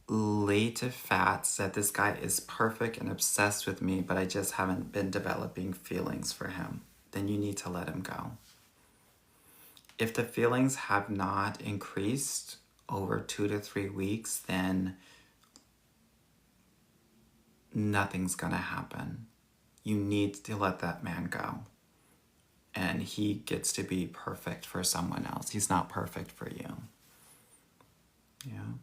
Late to Fat said, this guy is perfect and obsessed with me, but I just haven't been developing feelings for him. Then you need to let him go. If the feelings have not increased over 2 to 3 weeks, then nothing's gonna happen. You need to let that man go. And he gets to be perfect for someone else. He's not perfect for you. Yeah.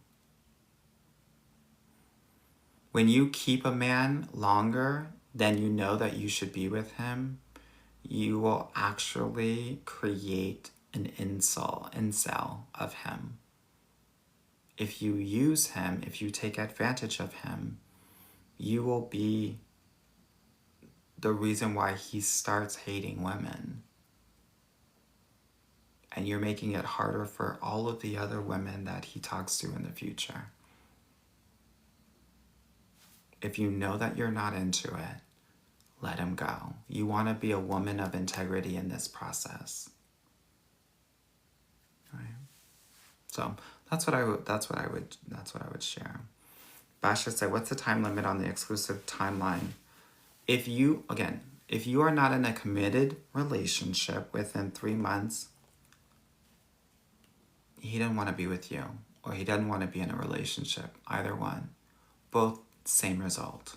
When you keep a man longer than you know that you should be with him, you will actually create an incel of him. If you use him, if you take advantage of him, you will be the reason why he starts hating women. And you're making it harder for all of the other women that he talks to in the future. If you know that you're not into it, let him go. You want to be a woman of integrity in this process. Right? So that's what I would share. Basha said, what's the time limit on the exclusive timeline? If you are not in a committed relationship within 3 months, he didn't want to be with you, or he doesn't want to be in a relationship. Either one. Both same result.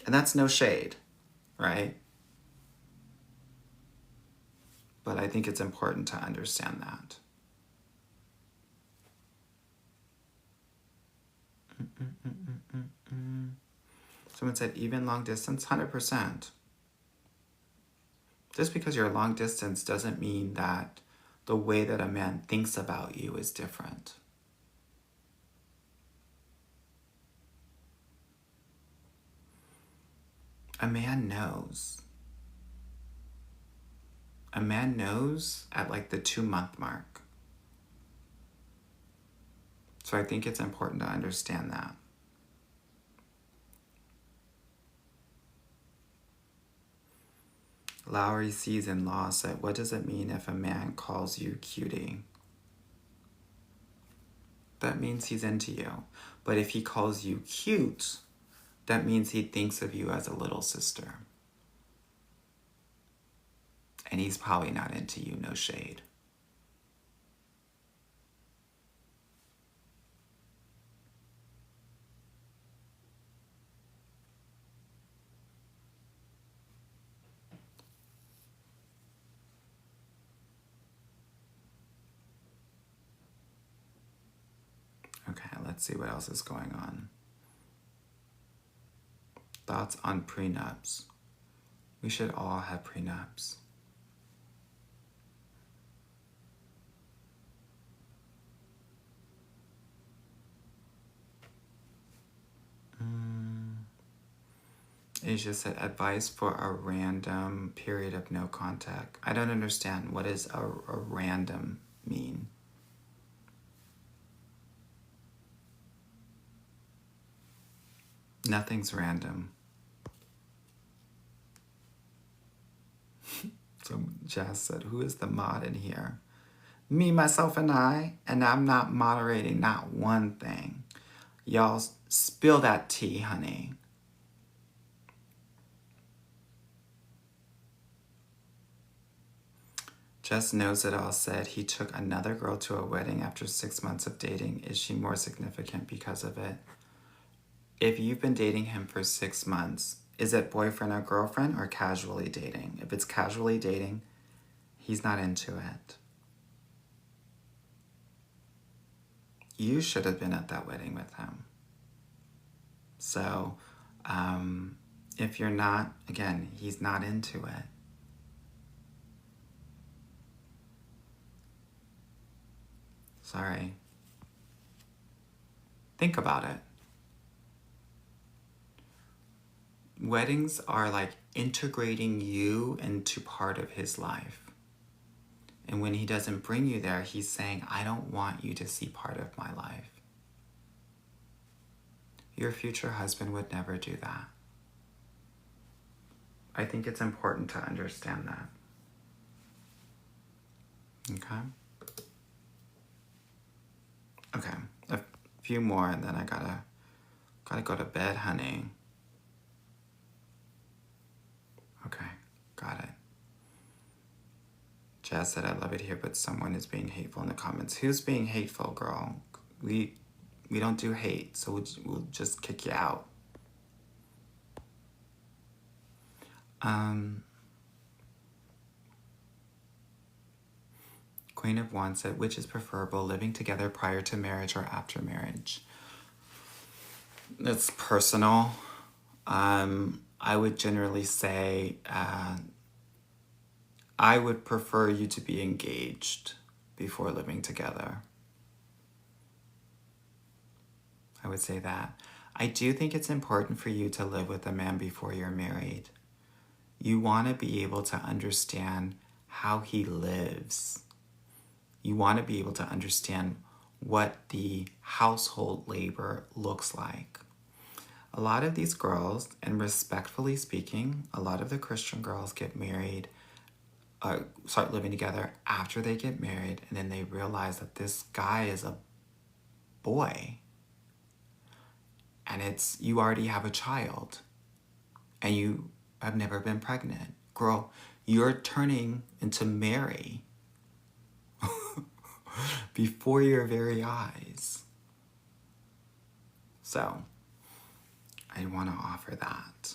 And that's no shade, right? But I think it's important to understand that. Someone said, even long distance, 100%. Just because you're long distance doesn't mean that the way that a man thinks about you is different. A man knows. A man knows at like the 2-month mark. So I think it's important to understand that. Lowry Sees in Law said, what does it mean if a man calls you cutie? That means he's into you. But if he calls you cute, that means he thinks of you as a little sister. And he's probably not into you, no shade. Okay, let's see what else is going on. Thoughts on prenups. We should all have prenups. Asia said, advice for a random period of no contact. I don't understand. What does a random mean? Nothing's random. So Jazz said, who is the mod in here? Me, myself, and I. And I'm not moderating not one thing. Y'all spill that tea, honey. Just Knows It All said he took another girl to a wedding after 6 months of dating. Is she more significant because of it? If you've been dating him for 6 months, is it boyfriend or girlfriend or casually dating? If it's casually dating, he's not into it. You should have been at that wedding with him. So, if you're not, again, he's not into it. Sorry. Think about it. Weddings are like integrating you into part of his life. And when he doesn't bring you there, he's saying, I don't want you to see part of my life. Your future husband would never do that. I think it's important to understand that. Okay? Okay, a few more and then I gotta go to bed, honey. Okay, got it. Jazz said, I love it here, but someone is being hateful in the comments. Who's being hateful, girl? We don't do hate, so we'll just kick you out. Queen of Wands said, which is preferable, living together prior to marriage or after marriage? It's personal. I would generally say I would prefer you to be engaged before living together. I would say that. I do think it's important for you to live with a man before you're married. You want to be able to understand how he lives. You want to be able to understand what the household labor looks like. A lot of these girls, and respectfully speaking, a lot of the Christian girls get married, start living together after they get married, and then they realize that this guy is a boy. And you already have a child, and you have never been pregnant. Girl, you're turning into Mary before your very eyes. So, I want to offer that.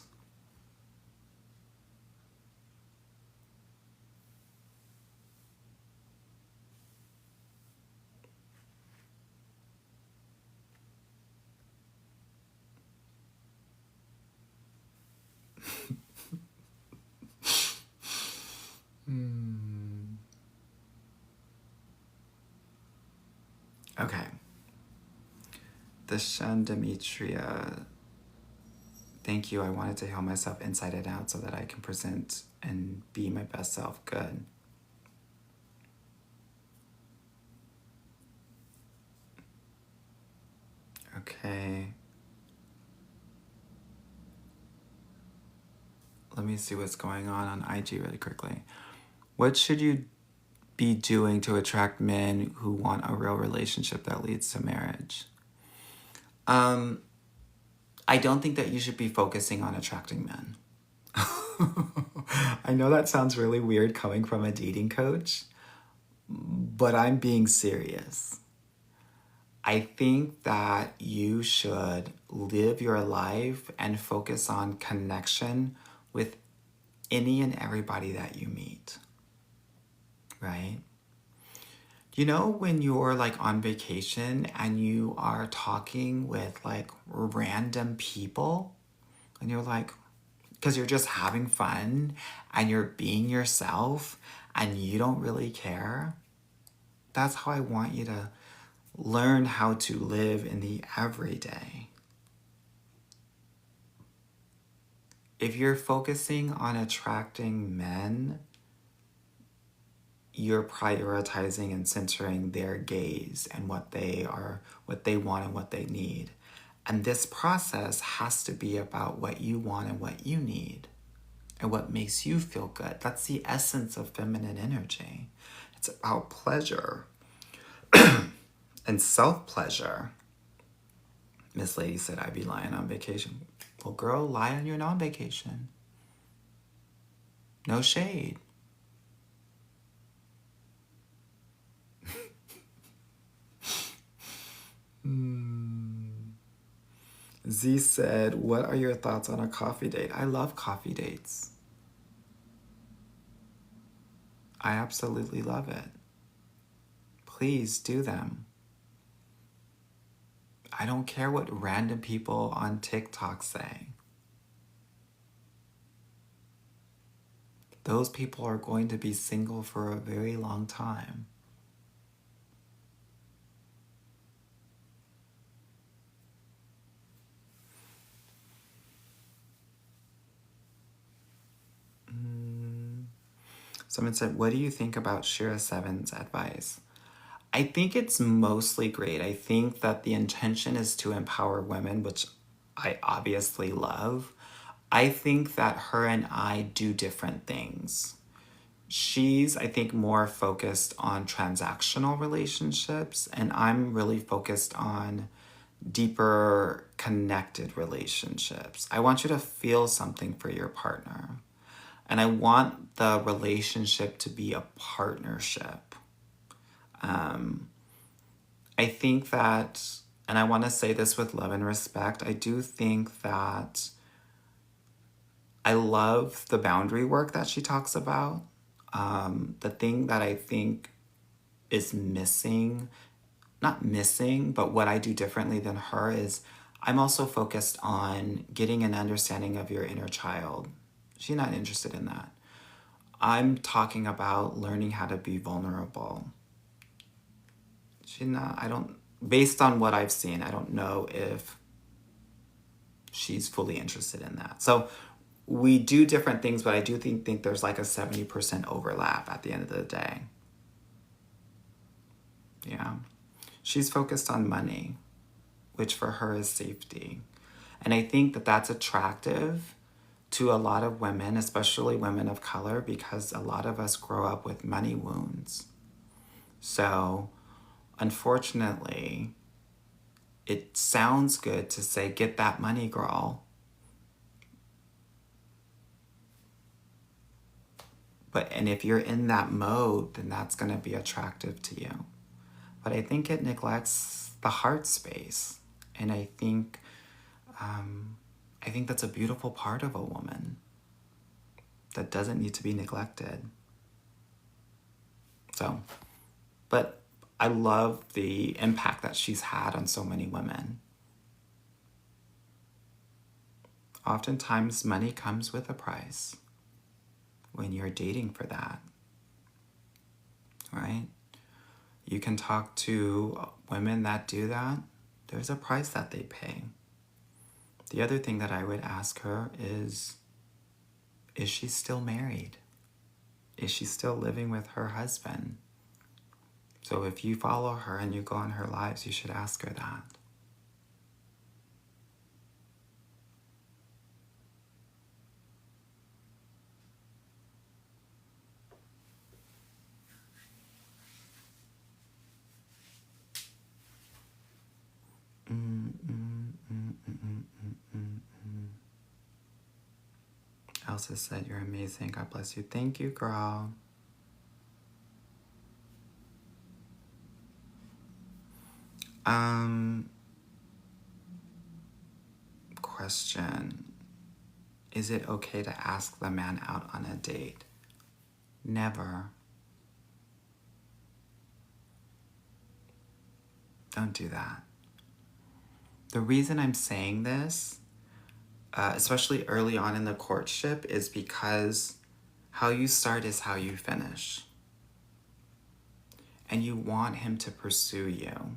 Okay. The Shan Demetria, thank you. I wanted to heal myself inside and out so that I can present and be my best self. Good. Okay. Let me see what's going on IG really quickly. What should you be doing to attract men who want a real relationship that leads to marriage? I don't think that you should be focusing on attracting men. I know that sounds really weird coming from a dating coach, but I'm being serious. I think that you should live your life and focus on connection with any and everybody that you meet, right? You know, when you're like on vacation and you are talking with like random people and you're like, because you're just having fun and you're being yourself and you don't really care. That's how I want you to learn how to live in the everyday. If you're focusing on attracting men, you're prioritizing and centering their gaze and what they want and what they need. And this process has to be about what you want and what you need and what makes you feel good. That's the essence of feminine energy. It's about pleasure and self-pleasure. Miss Lady said, I'd be lying on vacation. Well, girl, lie on your non-vacation. No shade. Z said, what are your thoughts on a coffee date? I love coffee dates. I absolutely love it. Please do them. I don't care what random people on TikTok say. Those people are going to be single for a very long time. Someone said, what do you think about Shira 7's advice? I think it's mostly great. I think that the intention is to empower women, which I obviously love. I think that her and I do different things. She's, I think, more focused on transactional relationships, and I'm really focused on deeper connected relationships. I want you to feel something for your partner. And I want the relationship to be a partnership. I think that and I want to say this with love and respect, I do think that I love the boundary work that she talks about. The thing that I think is missing, not missing, but what I do differently than her is I'm also focused on getting an understanding of your inner child. She's not interested in that. I'm talking about learning how to be vulnerable. She's not, I don't, based on what I've seen, I don't know if she's fully interested in that. So we do different things, but I do think there's like a 70% overlap at the end of the day. Yeah. She's focused on money, which for her is safety. And I think that that's attractive to a lot of women, especially women of color, because a lot of us grow up with money wounds. So, unfortunately, it sounds good to say, get that money, girl. And if you're in that mode, then that's going to be attractive to you. But I think it neglects the heart space. And I think that's a beautiful part of a woman that doesn't need to be neglected. So, but I love the impact that she's had on so many women. Oftentimes, money comes with a price when you're dating for that, right? You can talk to women that do that. There's a price that they pay. The other thing that I would ask her is she still married? Is she still living with her husband? So if you follow her and you go on her lives, you should ask her that. Elsa said, you're amazing. God bless you. Thank you, girl. Question. Is it okay to ask the man out on a date? Never. Don't do that. The reason I'm saying this, especially early on in the courtship, is because how you start is how you finish. And you want him to pursue you.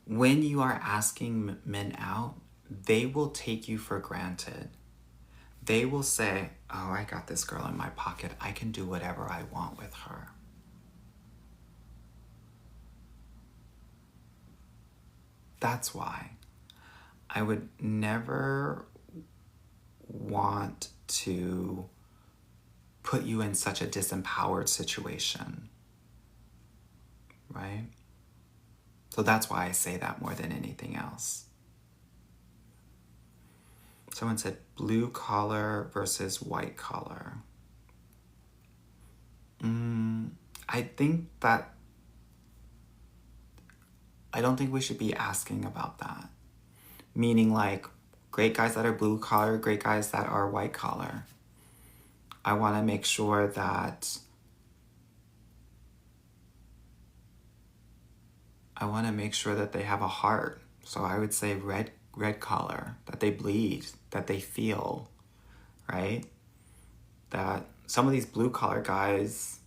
When you are asking men out, they will take you for granted. They will say, oh, I got this girl in my pocket. I can do whatever I want with her. That's why I would never want to put you in such a disempowered situation, right? So that's why I say that more than anything else. Someone said blue collar versus white collar. I don't think we should be asking about that. Meaning like great guys that are blue collar, great guys that are white collar. I want to make sure that they have a heart. So I would say red collar, that they bleed, that they feel, right? That some of these blue collar guys,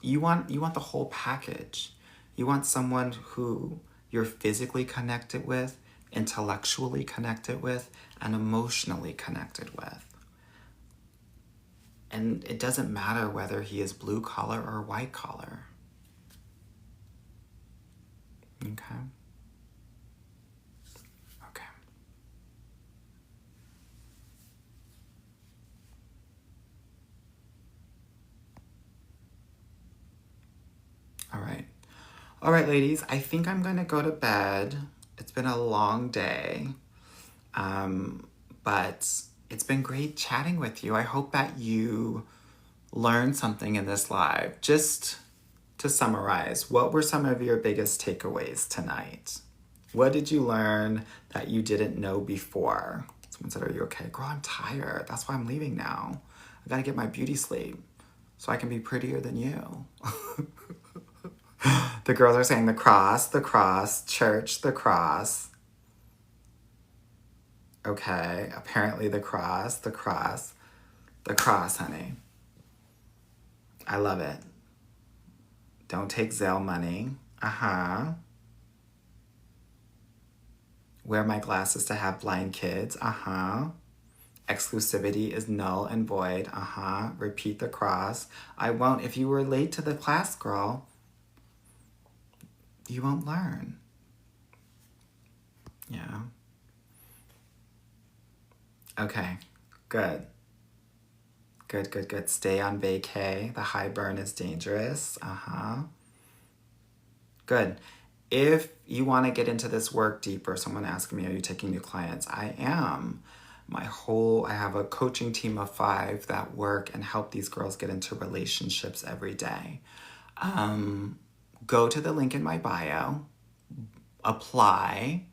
you want the whole package. You want someone who you're physically connected with, intellectually connected with, and emotionally connected with. And it doesn't matter whether he is blue collar or white collar. Okay? Okay. All right. All right, ladies, I think I'm going to go to bed. It's been a long day. But it's been great chatting with you. I hope that you learned something in this live. Just to summarize, what were some of your biggest takeaways tonight? What did you learn that you didn't know before? Someone said, are you okay? Girl, I'm tired. That's why I'm leaving now. I gotta get my beauty sleep so I can be prettier than you. The girls are saying the cross, church, the cross. Okay, apparently the cross, honey. I love it. Don't take Zelle money. Uh-huh. Wear my glasses to have blind kids. Uh-huh. Exclusivity is null and void. Uh-huh. Repeat the cross. I won't. If you were late to the class, girl, you won't learn. Yeah. Okay. Good. Good. Stay on vacay. The high burn is dangerous. Uh-huh. Good. If you want to get into this work deeper, someone asked me, are you taking new clients? I am. I have a coaching team of 5 that work and help these girls get into relationships every day. Go to the link in my bio, apply,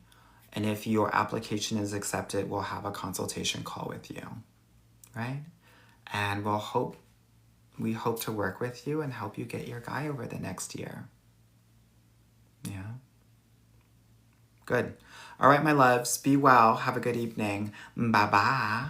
and if your application is accepted, we'll have a consultation call with you, right? And we hope to work with you and help you get your guy over the next year. Yeah. Good. All right, my loves, be well. Have a good evening. Bye-bye.